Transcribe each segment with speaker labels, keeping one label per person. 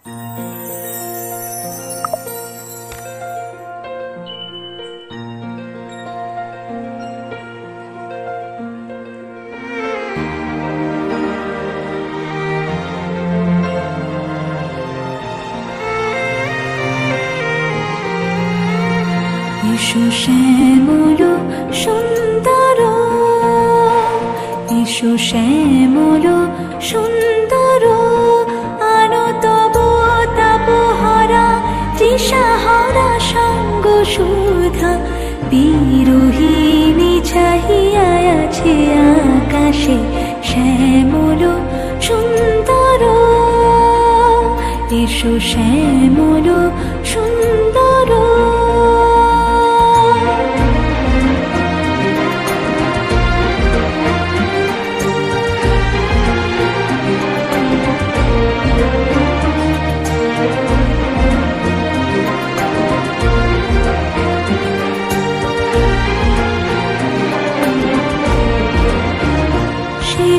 Speaker 1: এসো শ্যামল সুন্দর, এসো শ্যামল সুন্দর, আনো তব তাপহরা তৃষাহরা সঙ্গ সুধা। বিরোহিণী চাহিয়া আছে আকাশে শ্যামল সুন্দর, এসো শ্যামল সুন্দর।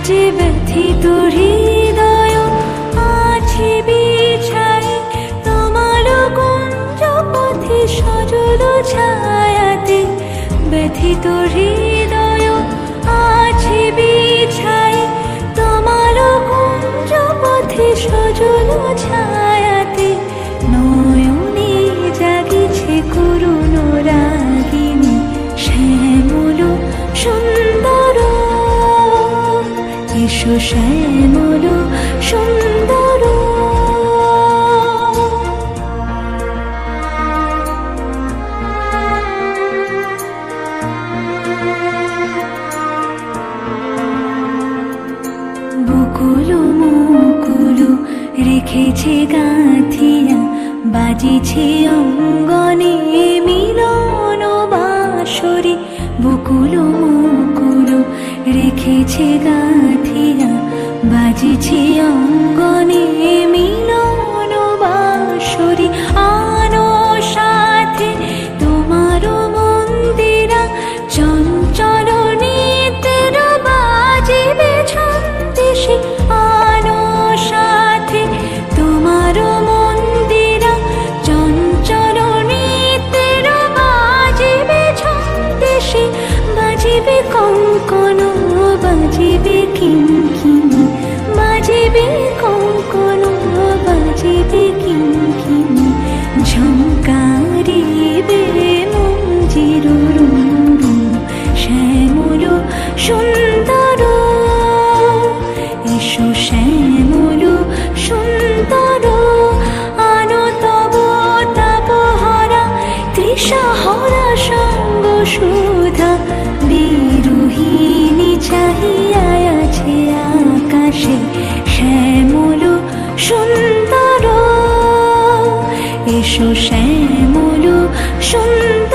Speaker 1: যে ব্যথিত হৃদয় আছে বিছাই তোমার কুঞ্জ পথে সজল ছায়াতে। ব্যথিত হৃদয় আছে বিছাই তোমার কুঞ্জ পথে সজল ছায়াতে। নয়নে জাগিছে করুণ রাগিনী শ্যামল সুন্দর, এসো শ্যামল সুন্দর। বকুল মুকুল রেখেছে গাঁথিয়া, বাজিছে অঙ্গনে মিলন বাঁশরি। বকুল মুকুল রেখেছে গাঁথিয়া, বাজিছে অঙ্গনে মিলন বাঁশরি। আনো সাথে তোমার মন্দিরা চঞ্চল নিত্যের বাজিবে ছন্দেশে। আনো সাথে তোমার মন্দিরা চঞ্চল নিত্যের বাজিবে ছন্দেশে। বাজিবে কঙ্কন, বাজিবে কিঙ্কিণী, বাজিবে কঙ্কন, বাজিবে কিঙ্কিণী। ঝঙ্কারিবে মঞ্জির রুরু শ্যামল সুন্দর, এসো শ্যামল সুন্দর। আনো তব তাপহরা তৃষাহরা সঙ্গ সুধা। বিরোহিণী চাহিয়া আছে আকাশে শ্যামল সুন্দর, এসো শ্যামল সুন্দর।